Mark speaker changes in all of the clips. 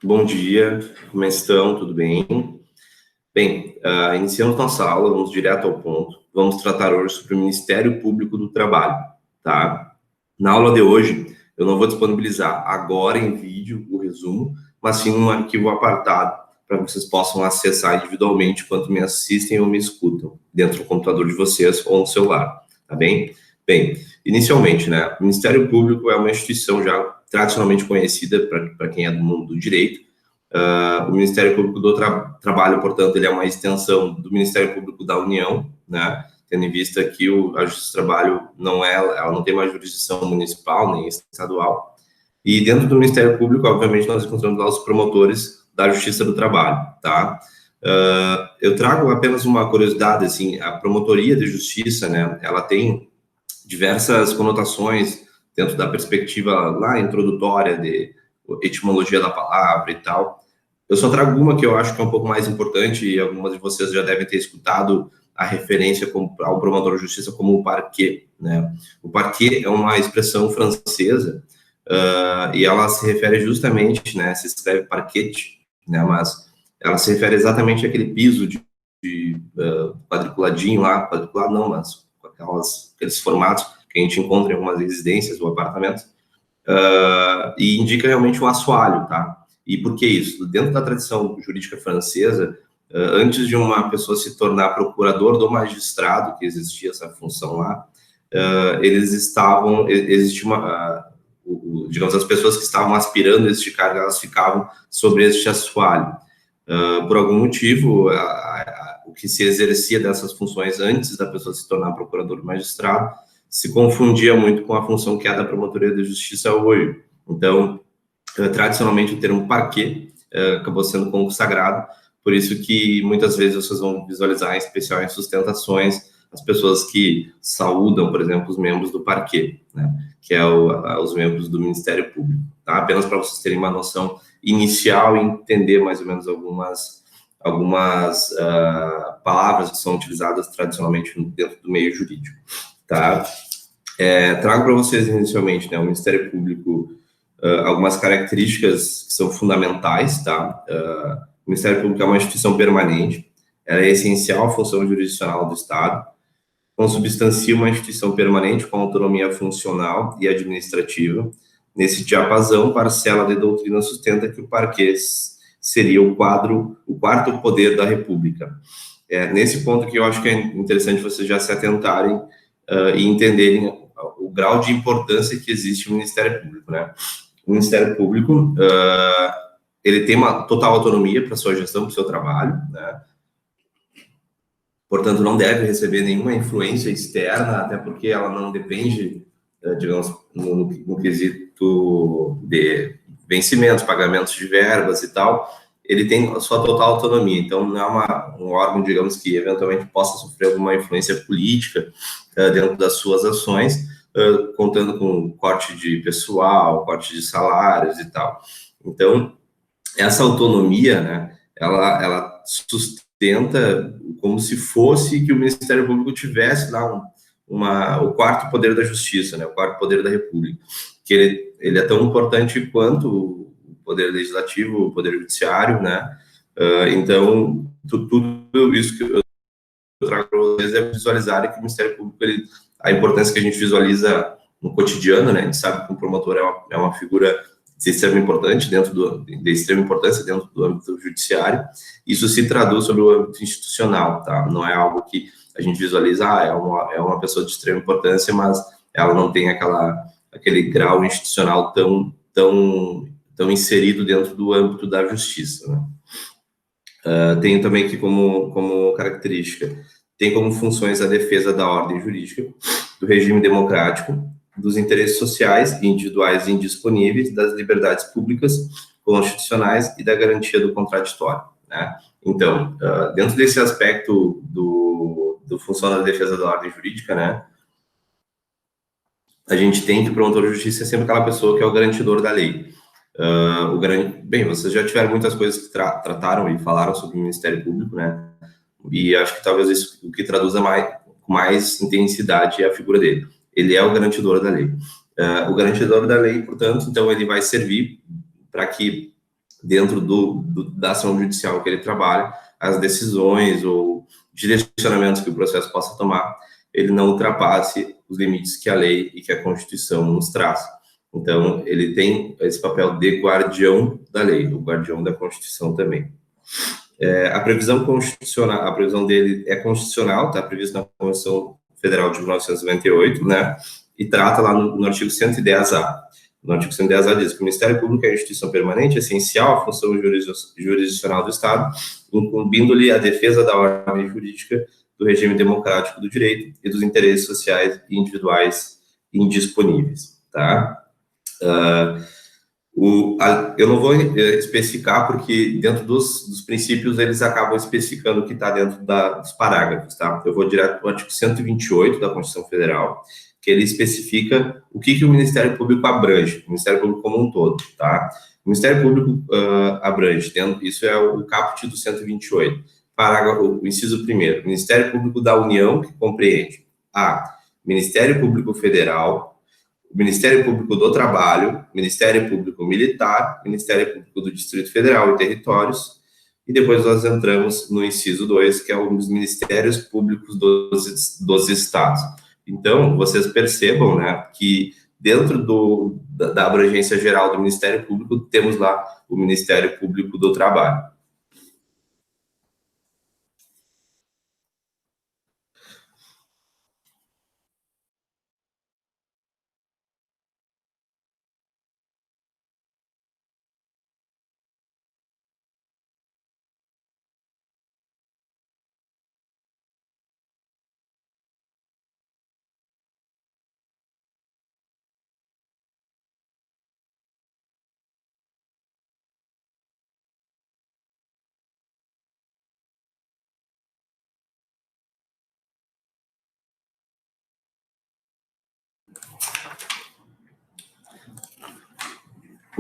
Speaker 1: Bom dia, como estão? Tudo bem? Bem, iniciamos nossa aula, vamos direto ao ponto. Vamos tratar hoje sobre o Ministério Público do Trabalho, tá? Na aula de hoje, eu não vou disponibilizar agora em vídeo o resumo, mas sim um arquivo apartado para que vocês possam acessar individualmente enquanto me assistem ou me escutam, dentro do computador de vocês ou no celular, tá bem? Bem, inicialmente, né, o Ministério Público é uma instituição já tradicionalmente conhecida para quem é do mundo do direito. O Ministério Público do Trabalho, portanto, ele é uma extensão do Ministério Público da União, né, tendo em vista que a Justiça do Trabalho ela não tem uma jurisdição municipal nem estadual. E dentro do Ministério Público, obviamente, nós encontramos lá os promotores da Justiça do Trabalho, tá? Eu trago apenas uma curiosidade, assim, a promotoria de justiça, né, ela tem diversas conotações dentro da perspectiva lá introdutória de etimologia da palavra e tal. Eu só trago uma que eu acho que é um pouco mais importante, e algumas de vocês já devem ter escutado a referência ao promotor de justiça como o parquet, né? O parquet é uma expressão francesa, e ela se refere justamente, né, se escreve parquet, né, mas ela se refere exatamente àquele piso de quadriculadinho lá, quadriculado não, mas com aqueles formatos que a gente encontra em algumas residências ou apartamentos, e indica realmente um assoalho, tá? E por que isso? Dentro da tradição jurídica francesa, antes de uma pessoa se tornar procurador do magistrado, que existia essa função lá, existia digamos, as pessoas que estavam aspirando a este cargo, elas ficavam sobre este assoalho. Por algum motivo, o que se exercia dessas funções antes da pessoa se tornar procurador do magistrado se confundia muito com a função que é da promotoria de justiça hoje. Então, tradicionalmente, o termo parquet acabou sendo consagrado, por isso que muitas vezes vocês vão visualizar, em especial em sustentações, as pessoas que saúdam, por exemplo, os membros do parquet, né, que é os membros do Ministério Público, tá? Apenas para vocês terem uma noção inicial e entender mais ou menos algumas palavras que são utilizadas tradicionalmente dentro do meio jurídico, tá? Trago para vocês inicialmente, né, o Ministério Público, algumas características que são fundamentais, tá? O Ministério Público é uma instituição permanente, ela é essencial à função jurisdicional do Estado, consubstancia uma instituição permanente com autonomia funcional e administrativa. Nesse diapasão, parcela de doutrina sustenta que o parquet seria o quarto poder da República. Nesse ponto que eu acho que é interessante vocês já se atentarem e entenderem o grau de importância que existe no Ministério Público, né? O Ministério Público, ele tem uma total autonomia para sua gestão, para o seu trabalho, né? Portanto, não deve receber nenhuma influência externa, até porque ela não depende, digamos, no quesito de vencimentos, pagamentos de verbas e tal. Ele tem a sua total autonomia, então não é um órgão, digamos, que eventualmente possa sofrer alguma influência política dentro das suas ações, contando com corte de pessoal, corte de salários e tal. Então, essa autonomia, né, ela sustenta como se fosse que o Ministério Público tivesse lá o quarto poder da justiça, né, o quarto poder da República, que ele é tão importante quanto o poder legislativo, o poder judiciário, né? Então, tudo isso que eu trago para vocês é visualizar que o Ministério Público, a importância que a gente visualiza no cotidiano, né? A gente sabe que o promotor é uma figura de extrema importância dentro do âmbito judiciário. Isso se traduz sobre o âmbito institucional, tá? Não é algo que a gente visualiza, é uma pessoa de extrema importância, mas ela não tem aquele grau institucional tão inserido dentro do âmbito da justiça, né? Tem também aqui como característica, tem como funções a defesa da ordem jurídica, do regime democrático, dos interesses sociais e individuais indisponíveis, das liberdades públicas, constitucionais e da garantia do contraditório, né? Então, dentro desse aspecto do função da defesa da ordem jurídica, né, a gente tem que o promotor de justiça é sempre aquela pessoa que é o garantidor da lei. Bem, vocês já tiveram muitas coisas que trataram e falaram sobre o Ministério Público, né? E acho que talvez isso o que traduza com mais intensidade é a figura dele. Ele é o garantidor da lei. O garantidor da lei, portanto, então ele vai servir para que dentro da ação judicial que ele trabalha, as decisões ou direcionamentos que o processo possa tomar, ele não ultrapasse os limites que a lei e que a Constituição nos traz. Então, ele tem esse papel de guardião da lei, o guardião da Constituição também. A previsão constitucional, a previsão dele é constitucional, está prevista na Constituição Federal de 1998, né? E trata lá no artigo 110A. No artigo 110A diz que o Ministério Público é a instituição permanente, essencial à função jurisdicional do Estado, incumbindo-lhe a defesa da ordem jurídica, do regime democrático do direito e dos interesses sociais e individuais indisponíveis, tá? Eu não vou especificar, porque dentro dos princípios eles acabam especificando o que está dentro dos parágrafos, tá? Eu vou direto para o artigo 128 da Constituição Federal, que ele especifica o que o Ministério Público abrange, o Ministério Público como um todo, tá? O Ministério Público abrange, isso é o caput do 128, parágrafo, o inciso 1º, Ministério Público da União, que compreende a Ministério Público Federal, Ministério Público do Trabalho, Ministério Público Militar, Ministério Público do Distrito Federal e Territórios, e depois nós entramos no inciso 2, que é os Ministérios Públicos dos Estados. Então, vocês percebam, né, que dentro da abrangência geral do Ministério Público, temos lá o Ministério Público do Trabalho.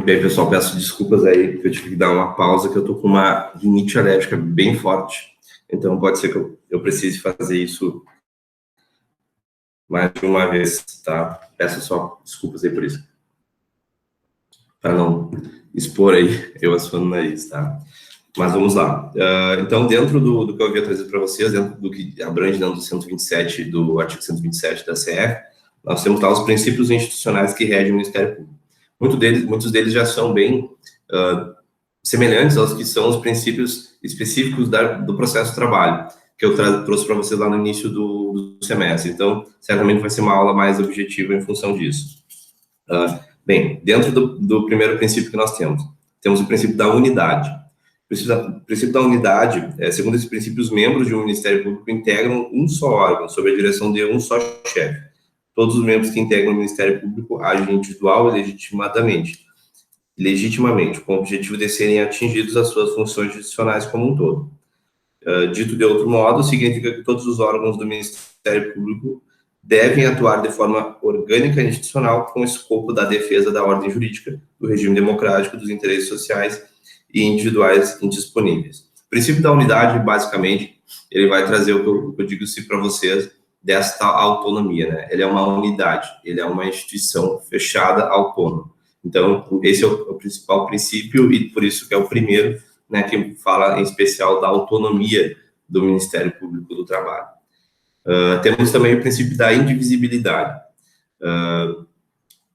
Speaker 1: Bem, pessoal, peço desculpas aí, que eu tive que dar uma pausa, que eu tô com uma rinite alérgica bem forte. Então, pode ser que eu precise fazer isso mais de uma vez, tá? Peço só desculpas aí por isso. Para não expor aí eu assoando o nariz, tá? Mas vamos lá. Então, dentro do que eu havia trazido para vocês, dentro do que abrange dentro do 127, do artigo 127 da CF, nós temos lá os princípios institucionais que regem o Ministério Público. Muitos deles já são bem semelhantes aos que são os princípios específicos do processo de trabalho, que eu trouxe para vocês lá no início do semestre. Então, certamente vai ser uma aula mais objetiva em função disso. Bem, dentro do primeiro princípio que nós temos o princípio da unidade. O princípio da unidade, segundo esse princípio, os membros de um Ministério Público integram um só órgão, sob a direção de um só chefe. Todos os membros que integram o Ministério Público agem individual e legitimamente, com o objetivo de serem atingidos as suas funções jurisdicionais como um todo. Dito de outro modo, significa que todos os órgãos do Ministério Público devem atuar de forma orgânica e institucional com o escopo da defesa da ordem jurídica, do regime democrático, dos interesses sociais e individuais indisponíveis. O princípio da unidade, basicamente, ele vai trazer o que eu digo para vocês, desta autonomia, né? Ele é uma unidade, ele é uma instituição fechada, autônoma. Então, esse é o principal princípio e por isso que é o primeiro, né, que fala em especial da autonomia do Ministério Público do Trabalho. Temos também o princípio da indivisibilidade.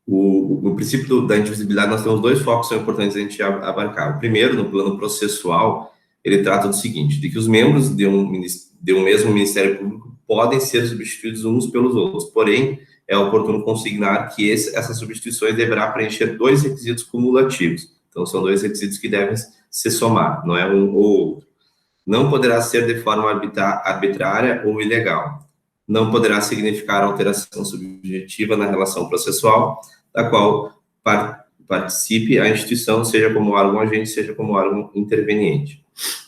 Speaker 1: O princípio da indivisibilidade, nós temos dois focos que são importantes a gente abarcar. O primeiro, no plano processual, ele trata do seguinte, de que os membros de um mesmo Ministério Público podem ser substituídos uns pelos outros, porém, é oportuno consignar que essas substituições deverá preencher dois requisitos cumulativos. Então, são dois requisitos que devem se somar, não é um ou outro. Não poderá ser de forma arbitrária ou ilegal. Não poderá significar alteração subjetiva na relação processual, da qual participe a instituição, seja como órgão agente, seja como órgão interveniente.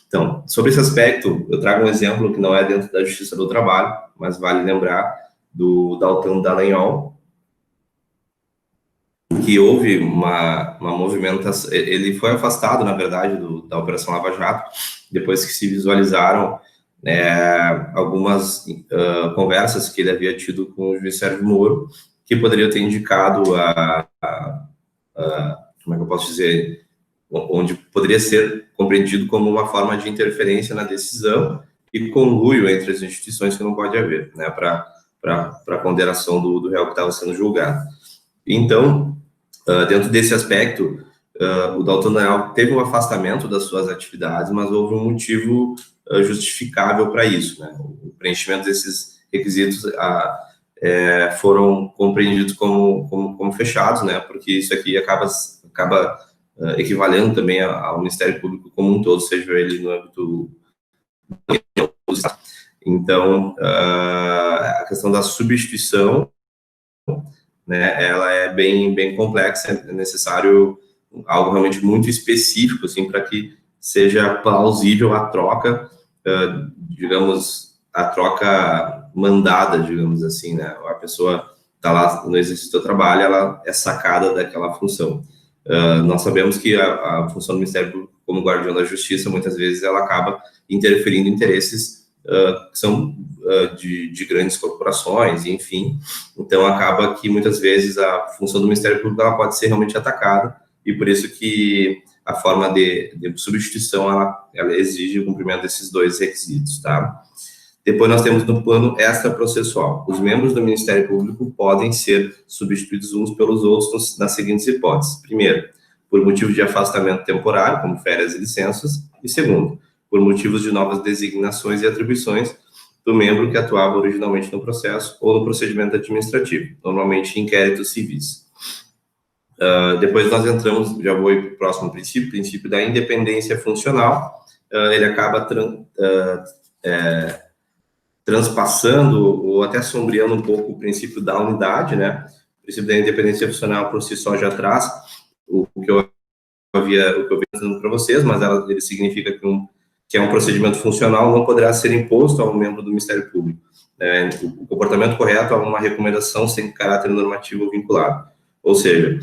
Speaker 1: Então, sobre esse aspecto, eu trago um exemplo que não é dentro da Justiça do Trabalho, mas vale lembrar do Dalton Dallagnol, que houve uma movimentação, ele foi afastado, na verdade, da Operação Lava Jato, depois que se visualizaram algumas conversas que ele havia tido com o juiz Sérgio Moro, que poderiam ter indicado como é que eu posso dizer, onde poderia ser compreendido como uma forma de interferência na decisão e conluio entre as instituições que não pode haver, né, para a ponderação do réu que estava sendo julgado. Então, dentro desse aspecto, o Dalton Daniel teve um afastamento das suas atividades, mas houve um motivo justificável para isso, né? O preenchimento desses requisitos foram compreendidos como fechados, né? Porque isso aqui acaba equivalendo também ao Ministério Público como um todo, seja ele no âmbito do Estado. Então, a questão da substituição, né, ela é bem complexa, é necessário algo realmente muito específico, assim, para que seja plausível a troca, digamos, a troca mandada, digamos assim, né, a pessoa está lá no exercício do trabalho, ela é sacada daquela função. Nós sabemos que a função do Ministério Público como guardião da justiça, muitas vezes, ela acaba interferindo em interesses que são de grandes corporações, enfim. Então, acaba que, muitas vezes, a função do Ministério Público ela pode ser realmente atacada, e por isso que a forma de substituição, ela exige o cumprimento desses dois requisitos, tá? Depois nós temos no plano extraprocessual. Os membros do Ministério Público podem ser substituídos uns pelos outros nas seguintes hipóteses. Primeiro, por motivo de afastamento temporário, como férias e licenças. E segundo, por motivos de novas designações e atribuições do membro que atuava originalmente no processo ou no procedimento administrativo, normalmente em inquéritos civis. Depois nós entramos, já vou para o próximo princípio da independência funcional. Ele acaba transpassando ou até sombreando um pouco o princípio da unidade, né? O princípio da independência funcional por si só já traz o que eu havia dizendo para vocês, mas ele significa que é um procedimento funcional não poderá ser imposto ao membro do Ministério Público. O comportamento correto é uma recomendação sem caráter normativo ou vinculado. Ou seja,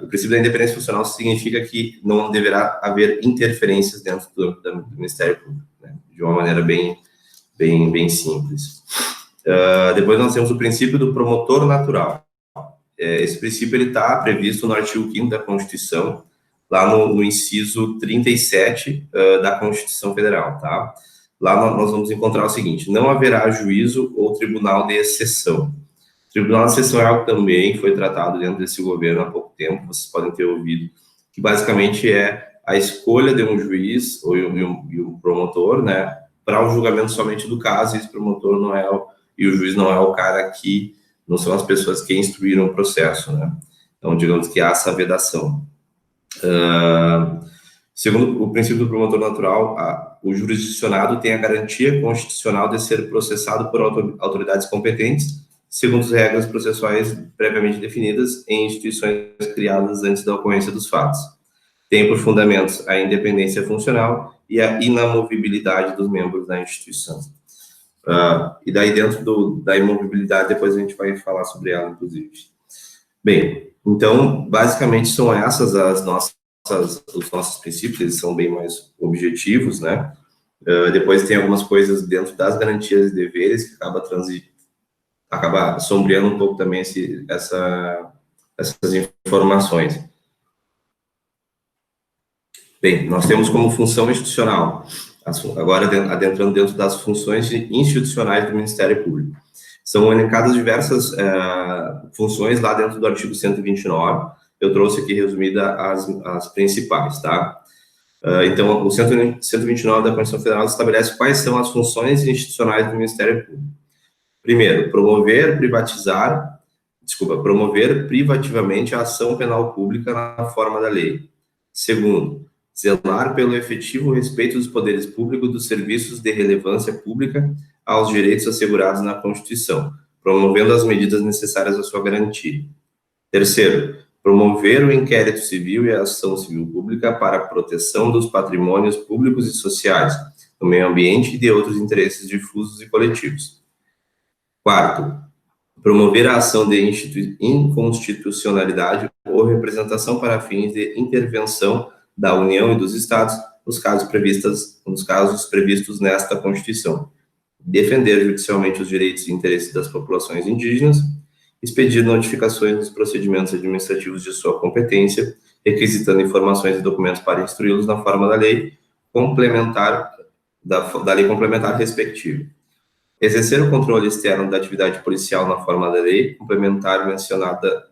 Speaker 1: o princípio da independência funcional significa que não deverá haver interferências dentro do Ministério Público, né? De uma maneira bem simples. Depois nós temos o princípio do promotor natural. Esse princípio está previsto no artigo 5º da Constituição, lá no inciso 37 da Constituição Federal, tá? Lá nós vamos encontrar o seguinte: não haverá juízo ou tribunal de exceção. Tribunal de exceção é algo que também foi tratado dentro desse governo há pouco tempo, vocês podem ter ouvido, que basicamente é a escolha de um juiz ou um promotor, né, para o julgamento somente do caso, e esse promotor não é e o juiz não é o cara que, não são as pessoas que instruíram o processo, né? Então, digamos que há essa vedação. Segundo o princípio do promotor natural, o jurisdicionado tem a garantia constitucional de ser processado por autoridades competentes, segundo as regras processuais previamente definidas em instituições criadas antes da ocorrência dos fatos. Tem por fundamentos a independência funcional e a inamovibilidade dos membros da instituição. E daí, dentro da imovibilidade, depois a gente vai falar sobre ela, inclusive. Bem, então, basicamente, são essas os nossos princípios, eles são bem mais objetivos, né? Depois tem algumas coisas dentro das garantias e deveres que acaba sombreando um pouco também essas informações. Bem, nós temos como função institucional, agora adentrando dentro das funções institucionais do Ministério Público. São elencadas diversas funções lá dentro do artigo 129, eu trouxe aqui resumida as principais, tá? Então, o 129 da Constituição Federal estabelece quais são as funções institucionais do Ministério Público. Primeiro, promover privativamente a ação penal pública na forma da lei. Segundo, zelar pelo efetivo respeito dos poderes públicos dos serviços de relevância pública aos direitos assegurados na Constituição, promovendo as medidas necessárias à sua garantia. Terceiro, promover o inquérito civil e a ação civil pública para a proteção dos patrimônios públicos e sociais, do meio ambiente e de outros interesses difusos e coletivos. Quarto, promover a ação de inconstitucionalidade ou representação para fins de intervenção da União e dos Estados nos casos previstos nesta Constituição. Defender judicialmente os direitos e interesses das populações indígenas expedir notificações nos procedimentos administrativos de sua competência, requisitando informações e documentos para instruí-los na forma da lei complementar, da lei complementar respectiva. Exercer o controle externo da atividade policial na forma da lei complementar mencionada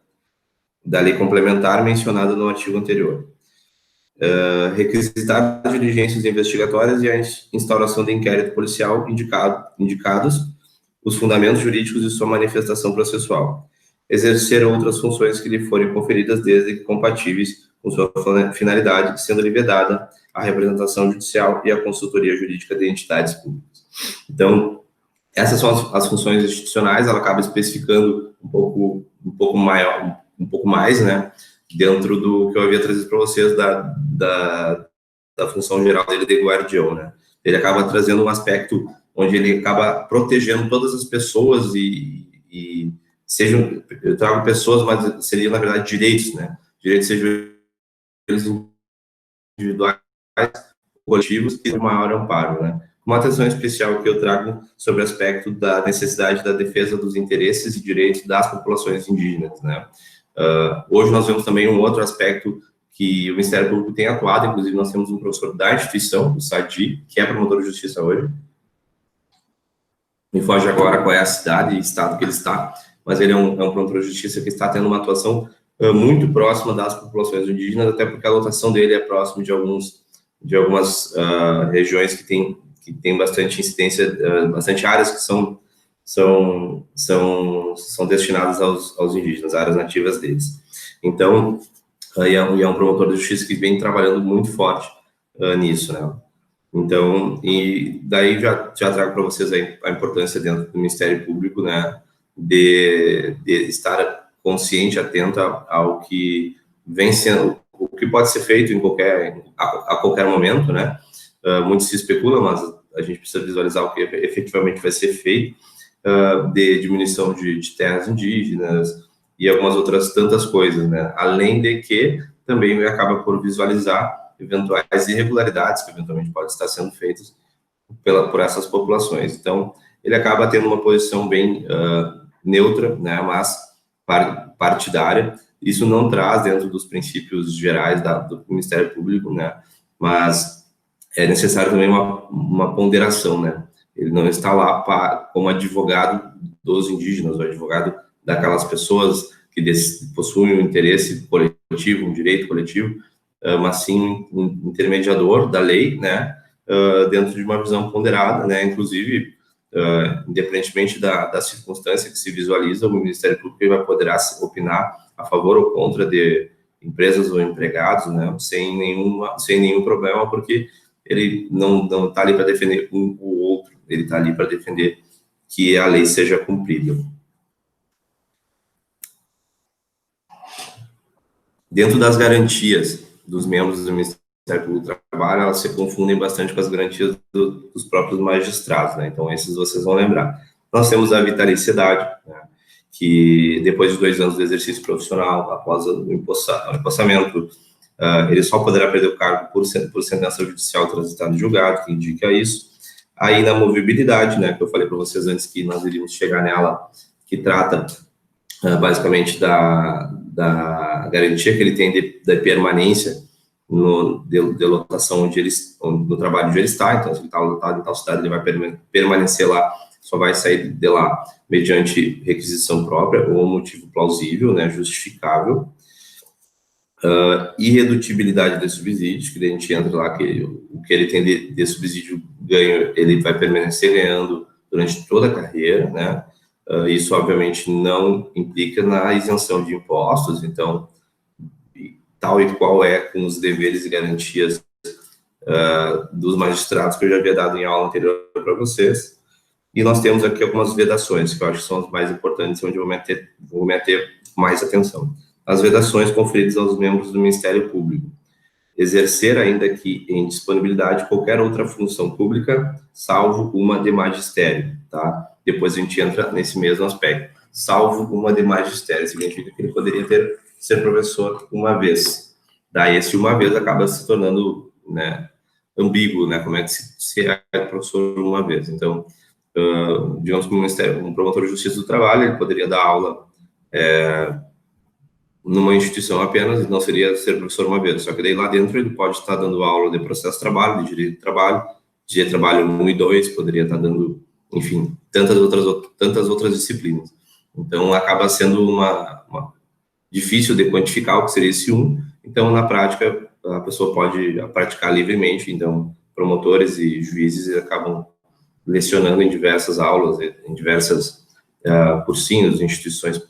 Speaker 1: no artigo anterior. Requisitar diligências investigatórias e a instauração de inquérito policial indicados os fundamentos jurídicos de sua manifestação processual. Exercer outras funções que lhe forem conferidas desde que compatíveis com sua finalidade, sendo-lhe vedada a representação judicial e a consultoria jurídica de entidades públicas. Então, essas são as funções institucionais, ela acaba especificando um pouco mais, né, dentro do que eu havia trazido para vocês da função geral dele de guardião, né. Ele acaba trazendo um aspecto onde ele acaba protegendo todas as pessoas e eu trago pessoas, mas seriam, na verdade, direitos, né, direitos sejam eles individuais, coletivos e de maior amparo, né. Uma atenção especial que eu trago sobre o aspecto da necessidade da defesa dos interesses e direitos das populações indígenas, né. Hoje nós vemos também um outro aspecto que o Ministério Público tem atuado, inclusive nós temos um professor da instituição, o Sadi, que é promotor de justiça hoje. Me foge agora qual é a cidade e estado que ele está, mas ele é um promotor de justiça que está tendo uma atuação muito próxima das populações indígenas, até porque a lotação dele é próximo de algumas regiões que tem bastante incidência, bastante áreas que são destinadas aos indígenas, áreas nativas deles. Então, é um promotor de justiça que vem trabalhando muito forte nisso, né? Então, e daí já trago para vocês a importância dentro do Ministério Público, né, de estar consciente, atento ao que vem sendo, o que pode ser feito a qualquer momento, né? Muito se especula, mas a gente precisa visualizar o que efetivamente vai ser feito, de diminuição de terras indígenas e algumas outras tantas coisas, né? Além de que também acaba por visualizar eventuais irregularidades que eventualmente podem estar sendo feitas por essas populações. Então, ele acaba tendo uma posição bem neutra, né, mas partidária. Isso não traz dentro dos princípios gerais do Ministério Público, né, mas é necessário também uma ponderação, né. Ele não está lá como advogado dos indígenas, ou advogado daquelas pessoas que possuem um interesse coletivo, um direito coletivo, mas sim um intermediador da lei, né, dentro de uma visão ponderada, né, inclusive, independentemente da circunstância que se visualiza, o Ministério Público vai poderá opinar a favor ou contra de empresas ou empregados, né, sem nenhum problema, porque ele não está ali para defender um ou outro, ele está ali para defender que a lei seja cumprida. Dentro das garantias dos membros do Ministério Público do Trabalho, elas se confundem bastante com as garantias dos próprios magistrados, né? Então, esses vocês vão lembrar. Nós temos a vitaliciedade, né, que depois de 2 anos do exercício profissional, após o empossamento, ele só poderá perder o cargo por sentença judicial transitada em julgado, que indica isso. A inamovibilidade, né, que eu falei para vocês antes que nós iríamos chegar nela, que trata basicamente da garantia que ele tem de permanência de lotação no trabalho onde ele está. Então, se ele está lotado em tal cidade, ele vai permanecer lá, só vai sair de lá mediante requisição própria ou motivo plausível, né, justificável. Irredutibilidade de subsídios, que a gente entra lá, que o que ele tem de subsídio ganho, ele vai permanecer ganhando durante toda a carreira, né? Isso, obviamente, não implica na isenção de impostos, então, tal e qual é com os deveres e garantias dos magistrados, que eu já havia dado em aula anterior para vocês. E nós temos aqui algumas vedações, que eu acho que são as mais importantes, onde eu vou meter mais atenção. As vedações conferidas aos membros do Ministério Público. Exercer, ainda que em disponibilidade, qualquer outra função pública, salvo uma de magistério, tá? Depois a gente entra nesse mesmo aspecto. Salvo uma de magistério, significa que ele poderia ser professor uma vez. Daí, esse uma vez acaba se tornando, né, ambíguo, né? Como é que se é professor uma vez? Então, digamos que um promotor de justiça do trabalho, ele poderia dar aula numa instituição apenas, não seria ser professor uma vez, só que daí lá dentro ele pode estar dando aula de processo de trabalho, de direito de trabalho 1 e 2, poderia estar dando, enfim, tantas outras disciplinas. Então, acaba sendo uma difícil de quantificar o que seria esse 1, então, na prática, a pessoa pode praticar livremente, então, promotores e juízes acabam lecionando em diversas aulas, em diversas cursinhos, instituições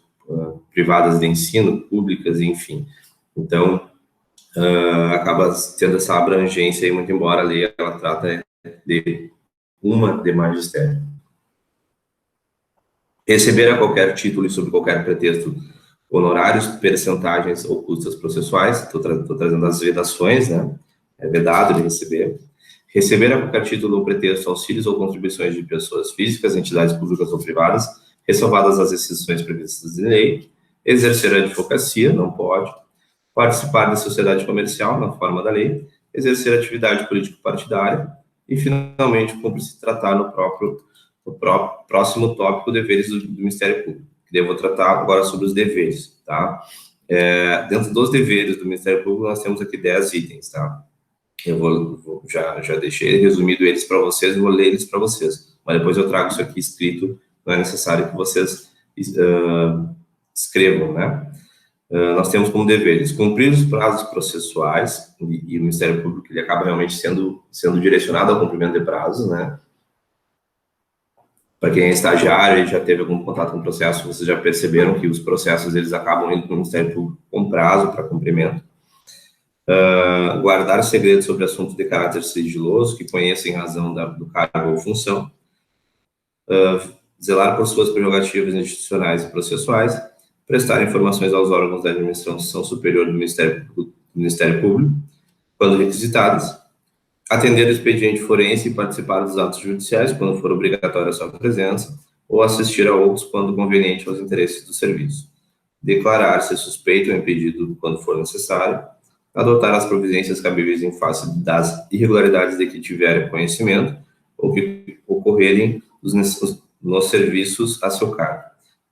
Speaker 1: privadas de ensino, públicas, enfim. Então, acaba tendo essa abrangência aí, muito embora a lei ela trata de uma de magistério. Receber a qualquer título e sob qualquer pretexto honorários, percentagens ou custas processuais, estou trazendo as vedações, né? É vedado de receber. Receber a qualquer título ou pretexto auxílios ou contribuições de pessoas físicas, entidades públicas ou privadas, ressalvadas as exceções previstas em lei. Exercer a advocacia, não pode. Participar da sociedade comercial, na forma da lei. Exercer atividade político-partidária. E, finalmente, cumpre-se tratar no próximo tópico, deveres do Ministério Público. Eu vou tratar agora sobre os deveres, tá? Dentro dos deveres do Ministério Público, nós temos aqui 10 itens, tá? Eu já deixei resumido eles para vocês e vou ler eles para vocês. Mas depois eu trago isso aqui escrito, não é necessário que vocês escrevam, né? Nós temos como deveres cumprir os prazos processuais, e o Ministério Público ele acaba realmente sendo direcionado ao cumprimento de prazos, né? Para quem é estagiário e já teve algum contato com o processo, vocês já perceberam que os processos eles acabam indo para o Ministério Público com prazo para cumprimento. Guardar segredo sobre assuntos de caráter sigiloso que conheça em razão do cargo ou função. Zelar por suas prerrogativas institucionais e processuais. Prestar informações aos órgãos da administração superior do Ministério Público, quando requisitadas. Atender o expediente forense e participar dos atos judiciais, quando for obrigatória a sua presença, ou assistir a outros quando conveniente aos interesses do serviço. Declarar-se suspeito ou impedido quando for necessário. Adotar as providências cabíveis em face das irregularidades de que tiver conhecimento ou que ocorrerem nos serviços a seu cargo.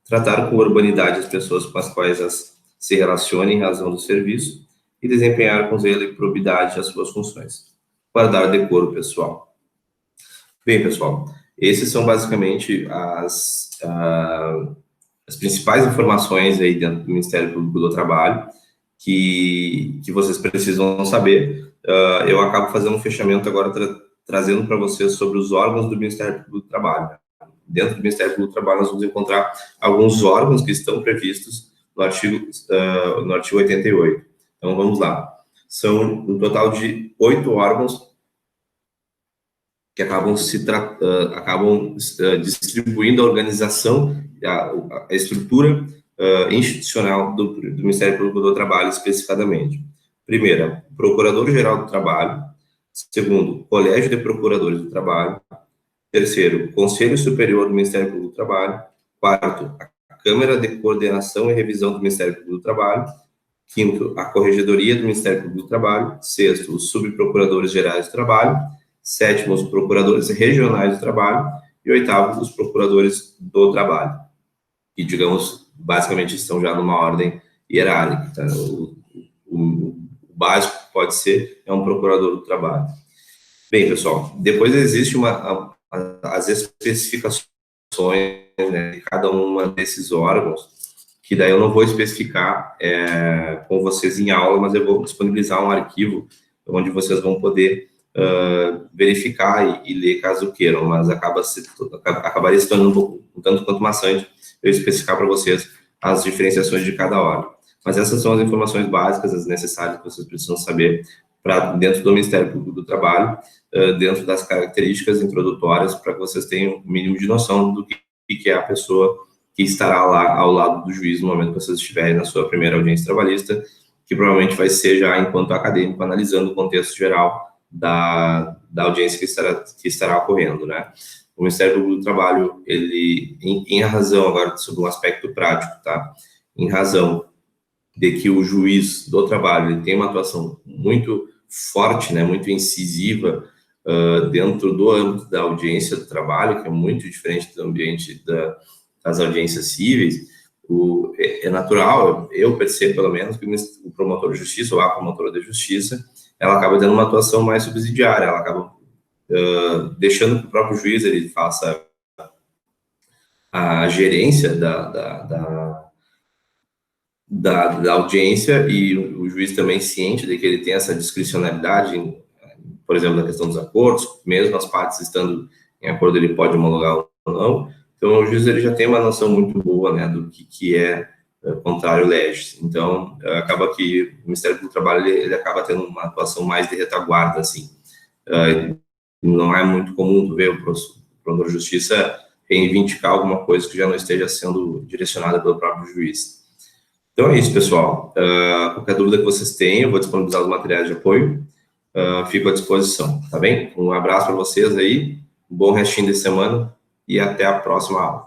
Speaker 1: Tratar com urbanidade as pessoas com as quais se relacionem em razão do serviço e desempenhar com zelo e probidade as suas funções. Guardar decoro pessoal. Bem, pessoal, esses são basicamente as principais informações aí dentro do Ministério Público do Trabalho que vocês precisam saber. Eu acabo fazendo um fechamento agora trazendo para vocês sobre os órgãos do Ministério Público do Trabalho. Dentro do Ministério Público do Trabalho nós vamos encontrar alguns órgãos que estão previstos no artigo 88. Então, vamos lá. São um total de 8 órgãos que acabam distribuindo a organização, a estrutura institucional do Ministério Público do Trabalho, especificadamente. Primeiro, Procurador-Geral do Trabalho. Segundo, Colégio de Procuradores do Trabalho. Terceiro, Conselho Superior do Ministério Público do Trabalho. Quarto, a Câmara de Coordenação e Revisão do Ministério Público do Trabalho. Quinto, a Corregedoria do Ministério Público do Trabalho. Sexto, os Subprocuradores Gerais do Trabalho. Sétimo, os Procuradores Regionais do Trabalho. E oitavo, os Procuradores do Trabalho. E, digamos, basicamente estão já numa ordem hierárquica. Tá? O básico que pode ser um Procurador do Trabalho. Bem, pessoal, depois existe as especificações, né, de cada uma desses órgãos, que daí eu não vou especificar com vocês em aula, mas eu vou disponibilizar um arquivo onde vocês vão poder verificar e ler caso queiram, mas acabaria se tornando um tanto quanto maçante eu especificar para vocês as diferenciações de cada órgão. Mas essas são as informações básicas, as necessárias que vocês precisam saber dentro do Ministério Público do Trabalho, dentro das características introdutórias, para que vocês tenham o mínimo de noção do que é a pessoa que estará lá ao lado do juiz no momento que vocês estiverem na sua primeira audiência trabalhista, que provavelmente vai ser já enquanto acadêmico, analisando o contexto geral da audiência que estará ocorrendo, né? O Ministério Público do Trabalho, ele, em razão, agora, sobre um aspecto prático, tá? Em razão de que o juiz do trabalho ele tem uma atuação muito forte, né, muito incisiva dentro do âmbito da audiência do trabalho, que é muito diferente do ambiente das audiências cíveis, É natural, eu percebo pelo menos, que o promotor de justiça ou a promotora de justiça, ela acaba tendo uma atuação mais subsidiária, ela acaba deixando que o próprio juiz ele faça a gerência da audiência, e o juiz também ciente de que ele tem essa discricionalidade, por exemplo, na questão dos acordos, mesmo as partes estando em acordo, ele pode homologar ou não. Então, o juiz ele já tem uma noção muito boa, né, do que é contrário legis. Então, acaba que o Ministério do Trabalho ele acaba tendo uma atuação mais de retaguarda, assim. Não é muito comum ver o promotor de justiça reivindicar alguma coisa que já não esteja sendo direcionada pelo próprio juiz. Então é isso, pessoal. Qualquer dúvida que vocês tenham, eu vou disponibilizar os materiais de apoio. Fico à disposição, tá bem? Um abraço para vocês aí, um bom restinho de semana e até a próxima aula.